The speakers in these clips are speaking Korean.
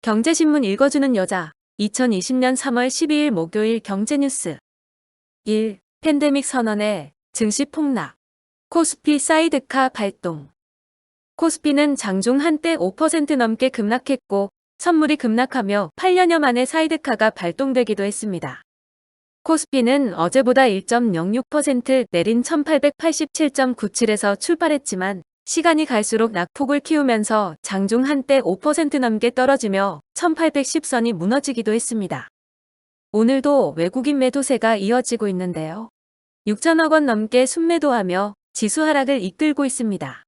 경제신문 읽어주는 여자 2020년 3월 12일 목요일 경제뉴스 1. 팬데믹 선언에 증시 폭락. 코스피 사이드카 발동. 코스피는 장중 한때 5% 넘게 급락했고 선물이 급락하며 8년여 만에 사이드카가 발동되기도 했습니다. 코스피는 어제보다 1.06% 내린 1887.97에서 출발했지만 시간이 갈수록 낙폭을 키우면서 장중 한때 5% 넘게 떨어지며 1810선이 무너지기도 했습니다. 오늘도 외국인 매도세가 이어지고 있는데요. 6천억 원 넘게 순매도하며 지수 하락을 이끌고 있습니다.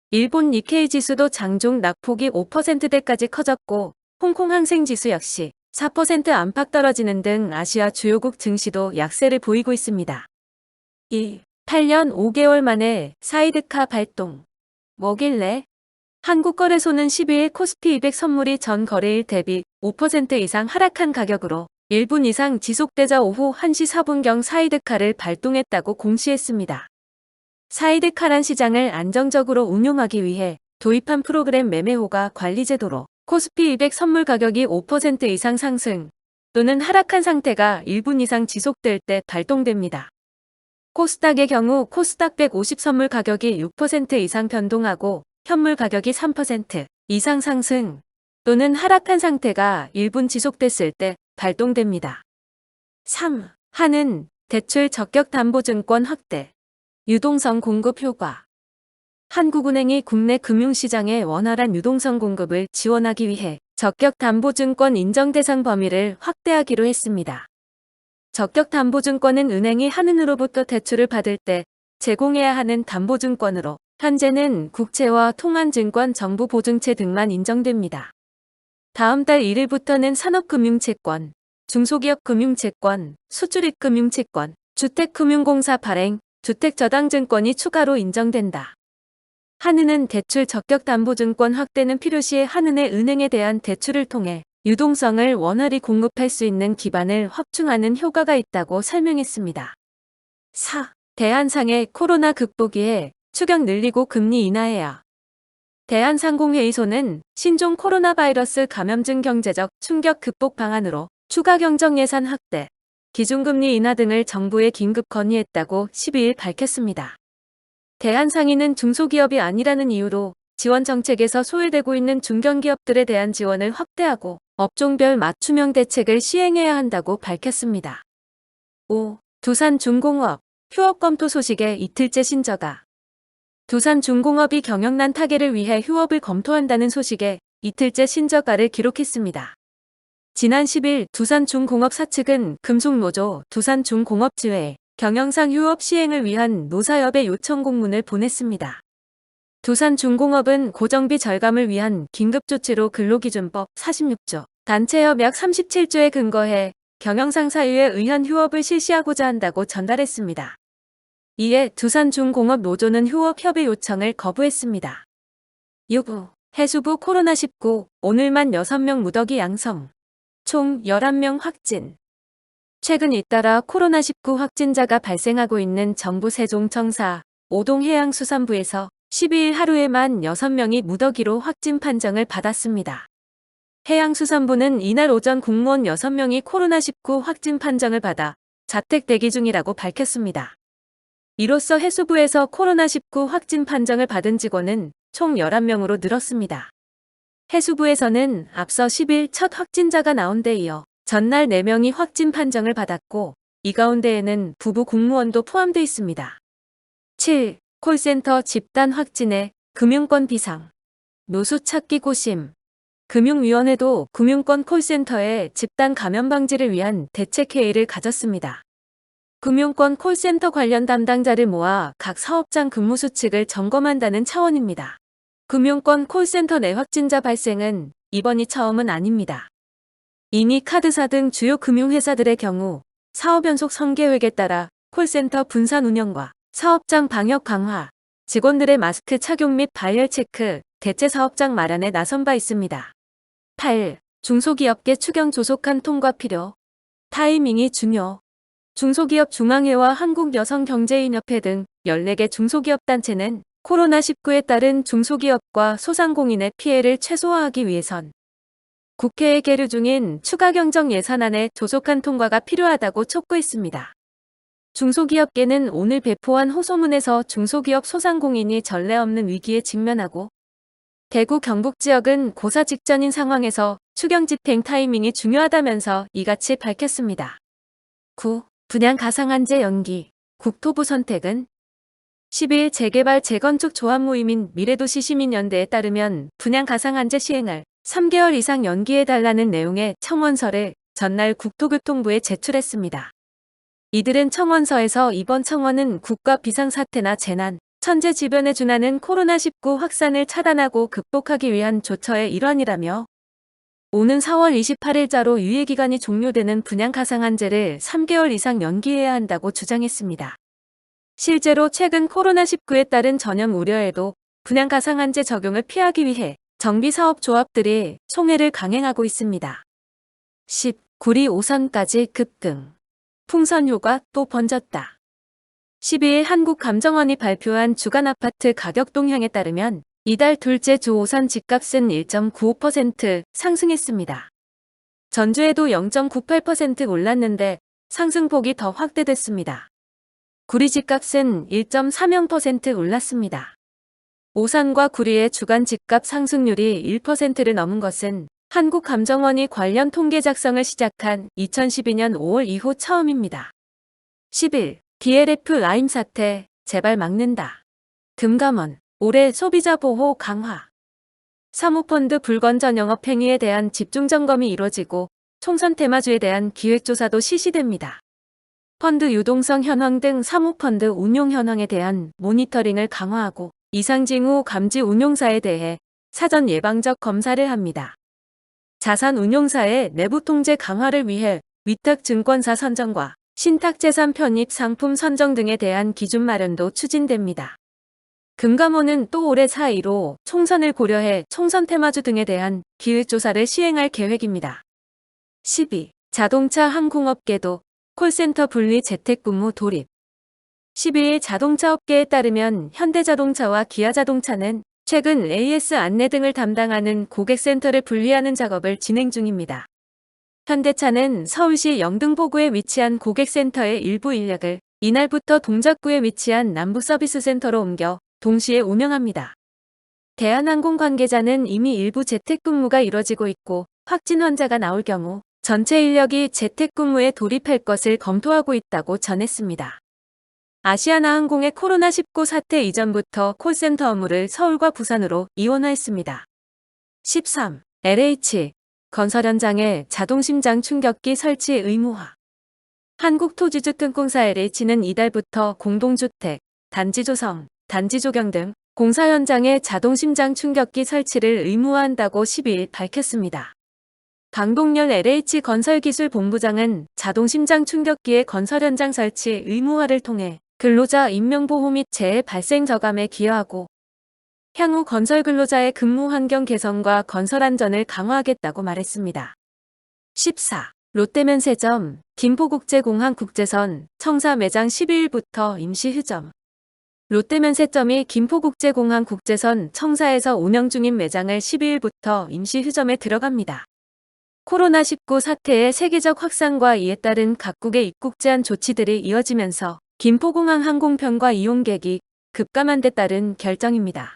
일본 니케이 지수도 장중 낙폭이 5%대까지 커졌고 홍콩 항생지수 역시 4% 안팎 떨어지는 등 아시아 주요국 증시도 약세를 보이고 있습니다. 8년 5개월 만에 사이드카 발동. 뭐길래? 한국거래소는 12일 코스피 200 선물이 전 거래일 대비 5% 이상 하락한 가격으로 1분 이상 지속되자 오후 1시 4분경 사이드카를 발동했다고 공시했습니다. 사이드카란 시장을 안정적으로 운용하기 위해 도입한 프로그램 매매호가 관리제도로 코스피 200 선물 가격이 5% 이상 상승 또는 하락한 상태가 1분 이상 지속될 때 발동됩니다. 코스닥의 경우 코스닥 150 선물 가격이 6% 이상 변동하고 현물 가격이 3% 이상 상승 또는 하락한 상태가 1분 지속됐을 때 발동됩니다. 3. 한은 대출 적격담보증권 확대. 유동성 공급 효과. 한국은행이 국내 금융시장의 원활한 유동성 공급을 지원하기 위해 적격담보증권 인정 대상 범위를 확대하기로 했습니다. 적격담보증권은 은행이 한은으로부터 대출을 받을 때 제공해야 하는 담보증권으로 현재는 국채와 통한증권, 정부보증채 등만 인정됩니다. 다음 달 1일부터는 산업금융채권, 중소기업금융채권, 수출입금융채권, 주택금융공사 발행, 주택저당증권이 추가로 인정된다. 한은은 대출 적격담보증권 확대는 필요시에 한은의 은행에 대한 대출을 통해 유동성을 원활히 공급할 수 있는 기반을 확충하는 효과가 있다고 설명했습니다. 4. 대한상해 코로나 극복위해 추경 늘리고 금리 인하해야. 대한상공회의소는 신종 코로나 바이러스 감염증 경제적 충격 극복 방안으로 추가 경정 예산 확대, 기준금리 인하 등을 정부에 긴급 건의했다고 12일 밝혔습니다. 대한상인은 중소기업이 아니라는 이유로 지원 정책에서 소외되고 있는 중견기업들에 대한 지원을 확대하고 업종별 맞춤형 대책을 시행해야 한다고 밝혔습니다. 5. 두산중공업 휴업 검토 소식에 이틀째 신저가. 두산중공업이 경영난 타개를 위해 휴업을 검토한다는 소식에 이틀째 신저가를 기록했습니다. 지난 10일 두산중공업 사측은 금속노조 두산중공업지회에 경영상 휴업 시행을 위한 노사협의 요청 공문을 보냈습니다. 두산중공업은 고정비 절감을 위한 긴급조치로 근로기준법 46조, 단체협 약 37조에 근거해 경영상 사유에 의한 휴업을 실시하고자 한다고 전달했습니다. 이에 두산중공업 노조는 휴업 협의 요청을 거부했습니다. 6. 해수부 코로나19 오늘만 6명 무더기 양성. 총 11명 확진. 최근 잇따라 코로나19 확진자가 발생하고 있는 정부 세종청사 오동해양수산부에서 12일 하루에만 6명이 무더기로 확진 판정을 받았습니다. 해양수산부는 이날 오전 공무원 6명이 코로나19 확진 판정을 받아 자택 대기 중이라고 밝혔습니다. 이로써 해수부에서 코로나19 확진 판정을 받은 직원은 총 11명으로 늘었습니다. 해수부에서는 앞서 10일 첫 확진자가 나온 데 이어 전날 4명이 확진 판정을 받았고 이 가운데에는 부부 공무원도 포함되어 있습니다. 7. 콜센터 집단 확진에 금융권 비상. 노수 찾기 고심. 금융위원회도 금융권 콜센터의 집단 감염 방지를 위한 대책회의를 가졌습니다. 금융권 콜센터 관련 담당자를 모아 각 사업장 근무 수칙을 점검한다는 차원입니다. 금융권 콜센터 내 확진자 발생은 이번이 처음은 아닙니다. 이미 카드사 등 주요 금융회사들의 경우 사업 연속 성계획에 따라 콜센터 분산 운영과 사업장 방역 강화, 직원들의 마스크 착용 및 발열 체크, 대체 사업장 마련에 나선 바 있습니다. 8. 중소기업계 추경 조속한 통과 필요. 타이밍이 중요. 중소기업 중앙회와 한국여성경제인협회 등 14개 중소기업 단체는 코로나19에 따른 중소기업과 소상공인의 피해를 최소화하기 위해선 국회에 계류 중인 추가 경정 예산안의 조속한 통과가 필요하다고 촉구했습니다. 중소기업계는 오늘 배포한 호소문에서 중소기업 소상공인이 전례 없는 위기에 직면하고 대구 경북 지역은 고사 직전인 상황에서 추경 집행 타이밍이 중요하다면서 이같이 밝혔습니다. 9. 분양 가상한제 연기. 국토부 선택은 12일 재개발 재건축 조합 모임인 미래도시 시민연대에 따르면 분양 가상한제 시행을 3개월 이상 연기해달라는 내용의 청원서를 전날 국토교통부에 제출했습니다. 이들은 청원서에서 이번 청원은 국가 비상사태나 재난, 천재지변에 준하는 코로나19 확산을 차단하고 극복하기 위한 조처의 일환이라며 오는 4월 28일자로 유예기간이 종료되는 분양가상한제를 3개월 이상 연기해야 한다고 주장했습니다. 실제로 최근 코로나19에 따른 전염 우려에도 분양가상한제 적용을 피하기 위해 정비사업조합들이 총회를 강행하고 있습니다. 10. 구리 5선까지 급등. 풍선효과 또 번졌다. 12일 한국감정원이 발표한 주간 아파트 가격 동향에 따르면 이달 둘째 주 5선 집값은 1.95% 상승했습니다. 전주에도 0.98% 올랐는데 상승폭이 더 확대됐습니다. 구리 집값은 1.30% 올랐습니다. 오산과 구리의 주간 집값 상승률이 1%를 넘은 것은 한국감정원이 관련 통계 작성을 시작한 2012년 5월 이후 처음입니다. 10일 DLF 라임 사태 재발 막는다. 금감원 올해 소비자 보호 강화. 사모펀드 불건전 영업 행위에 대한 집중 점검이 이뤄지고 총선 테마주에 대한 기획조사도 실시됩니다. 펀드 유동성 현황 등 사모펀드 운용 현황에 대한 모니터링을 강화하고 이상징후 감지 운용사에 대해 사전 예방적 검사를 합니다. 자산 운용사의 내부 통제 강화를 위해 위탁 증권사 선정과 신탁재산 편입 상품 선정 등에 대한 기준 마련도 추진됩니다. 금감원은 또 올해 4.15 총선을 고려해 총선 테마주 등에 대한 기획조사를 시행할 계획입니다. 12. 자동차 항공업계도 콜센터 분리 재택근무 돌입. 12일 자동차 업계에 따르면 현대자동차와 기아자동차는 최근 AS 안내 등을 담당하는 고객센터를 분리하는 작업을 진행 중입니다. 현대차는 서울시 영등포구에 위치한 고객센터의 일부 인력을 이날부터 동작구에 위치한 남부서비스센터로 옮겨 동시에 운영합니다. 대한항공 관계자는 이미 일부 재택근무가 이뤄지고 있고 확진 환자가 나올 경우 전체 인력이 재택근무에 돌입할 것을 검토하고 있다고 전했습니다. 아시아나항공의 코로나19 사태 이전부터 콜센터 업무를 서울과 부산으로 이원화했습니다. 13. LH 건설 현장에 자동심장 충격기 설치 의무화. 한국토지주택공사 LH는 이달부터 공동주택, 단지 조성, 단지 조경 등 공사 현장에 자동심장 충격기 설치를 의무화한다고 12일 밝혔습니다. 강동열 LH건설기술본부장은 자동심장 충격기의 건설 현장 설치 의무화를 통해 근로자 인명보호 및 재해 발생 저감에 기여하고 향후 건설 근로자의 근무 환경 개선과 건설 안전을 강화하겠다고 말했습니다. 14. 롯데면세점, 김포국제공항 국제선, 청사 매장 12일부터 임시 휴점. 롯데면세점이 김포국제공항 국제선 청사에서 운영 중인 매장을 12일부터 임시 휴점에 들어갑니다. 코로나19 사태의 세계적 확산과 이에 따른 각국의 입국 제한 조치들이 이어지면서 김포공항 항공편과 이용객이 급감한 데 따른 결정입니다.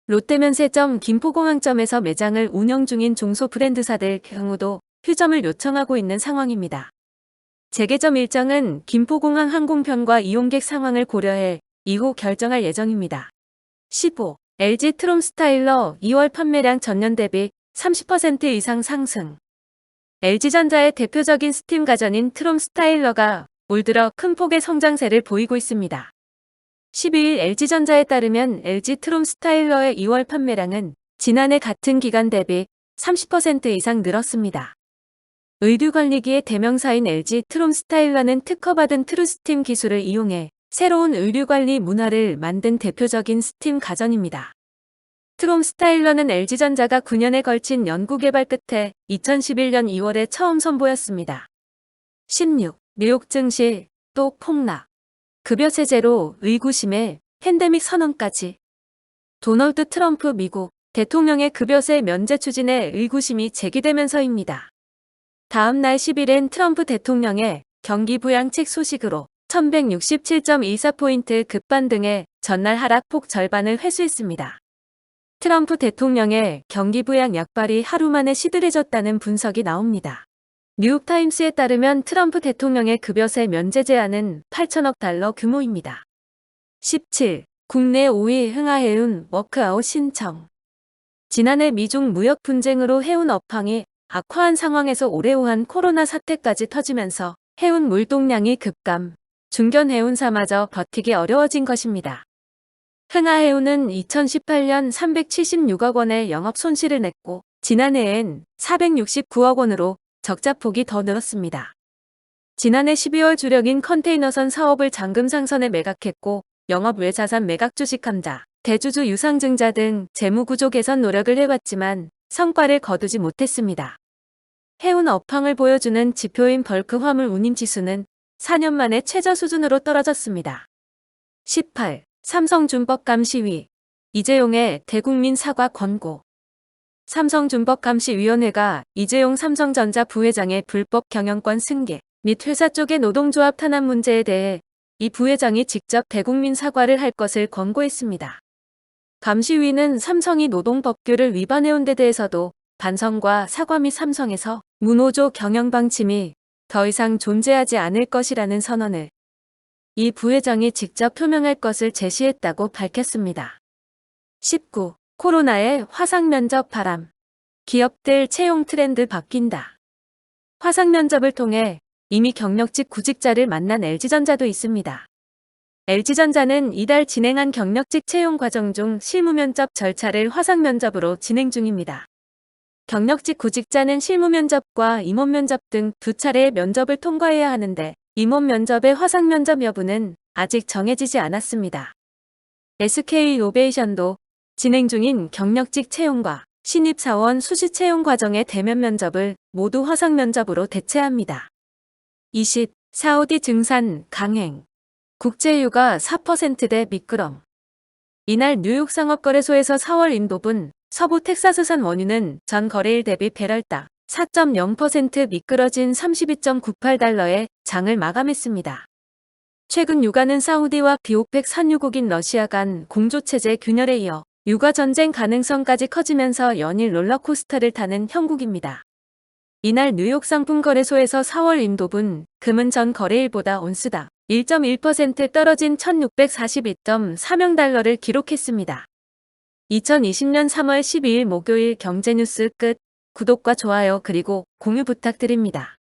롯데면세점 김포공항점에서 매장을 운영 중인 중소브랜드사들 경우도 휴점을 요청하고 있는 상황입니다. 재개점 일정은 김포공항 항공편과 이용객 상황을 고려해 이후 결정할 예정입니다. 15. LG 트롬 스타일러 2월 판매량 전년 대비 30% 이상 상승. LG전자의 대표적인 스팀 가전인 트롬 스타일러가 올 들어 큰 폭의 성장세를 보이고 있습니다. 12일 LG전자에 따르면 LG 트롬 스타일러의 2월 판매량은 지난해 같은 기간 대비 30% 이상 늘었습니다. 의류관리기의 대명사인 LG 트롬 스타일러는 특허받은 트루스팀 기술을 이용해 새로운 의류관리 문화를 만든 대표적인 스팀 가전입니다. 트롬 스타일러는 LG전자가 9년에 걸친 연구개발 끝에 2011년 2월에 처음 선보였습니다. 16. 뉴욕 증시 또 폭락. 급여세제로 의구심에 팬데믹 선언까지. 도널드 트럼프 미국 대통령의 급여세 면제 추진에 의구심이 제기되면서입니다. 다음 날 10일엔 트럼프 대통령의 경기 부양책 소식으로 1167.24포인트 급반등에 전날 하락폭 절반을 회수했습니다. 트럼프 대통령의 경기 부양 약발이 하루 만에 시들해졌다는 분석이 나옵니다. 뉴욕타임스에 따르면 트럼프 대통령의 급여세 면제 제안은 8천억 달러 규모입니다. 17. 국내 5위 흥하해운 워크아웃 신청. 지난해 미중 무역 분쟁으로 해운 업황이 악화한 상황에서 올해오한 코로나 사태까지 터지면서 해운 물동량이 급감, 중견 해운사마저 버티기 어려워진 것입니다. 흥하해운은 2018년 376억 원의 영업 손실을 냈고 지난해엔 469억 원으로 적자폭이 더 늘었습니다. 지난해 12월 주력인 컨테이너선 사업을 잔금 상선에 매각했고 영업 외 자산 매각 주식함자, 대주주 유상증자 등 재무구조 개선 노력을 해왔지만 성과를 거두지 못했습니다. 해운 업황을 보여주는 지표인 벌크 화물 운임 지수는 4년 만에 최저 수준으로 떨어졌습니다. 18. 삼성준법감시위. 이재용의 대국민 사과 권고. 삼성준법감시위원회가 이재용 삼성전자 부회장의 불법 경영권 승계 및 회사 쪽의 노동조합 탄압 문제에 대해 이 부회장이 직접 대국민 사과를 할 것을 권고했습니다. 감시위는 삼성이 노동법규를 위반해온 데 대해서도 반성과 사과 및 삼성에서 무노조 경영 방침이 더 이상 존재하지 않을 것이라는 선언을 이 부회장이 직접 표명할 것을 제시했다고 밝혔습니다. 19. 코로나의 화상면접 바람. 기업들 채용 트렌드 바뀐다. 화상면접을 통해 이미 경력직 구직자를 만난 LG전자도 있습니다. LG전자는 이달 진행한 경력직 채용 과정 중 실무면접 절차를 화상면접으로 진행 중입니다. 경력직 구직자는 실무면접과 임원면접 등 두 차례의 면접을 통과해야 하는데 임원면접의 화상면접 여부는 아직 정해지지 않았습니다. SK이노베이션도 진행 중인 경력직 채용과 신입사원 수시 채용 과정의 대면 면접을 모두 화상면접으로 대체합니다. 20. 사우디 증산 강행. 국제유가 4%대 미끄럼. 이날 뉴욕 상업거래소에서 4월 인도분 서부 텍사스산 원유는 전 거래일 대비 배럴당 4.0% 미끄러진 32.98달러에 장을 마감했습니다. 최근 유가는 사우디와 비오펙 산유국인 러시아 간 공조체제 균열에 이어 유가 전쟁 가능성까지 커지면서 연일 롤러코스터를 타는 형국입니다. 이날 뉴욕 상품거래소에서 4월 인도분 금은 전 거래일보다 온스당 1.1% 떨어진 1642.4달러를 기록했습니다. 2020년 3월 12일 목요일 경제뉴스 끝. 구독과 좋아요 그리고 공유 부탁드립니다.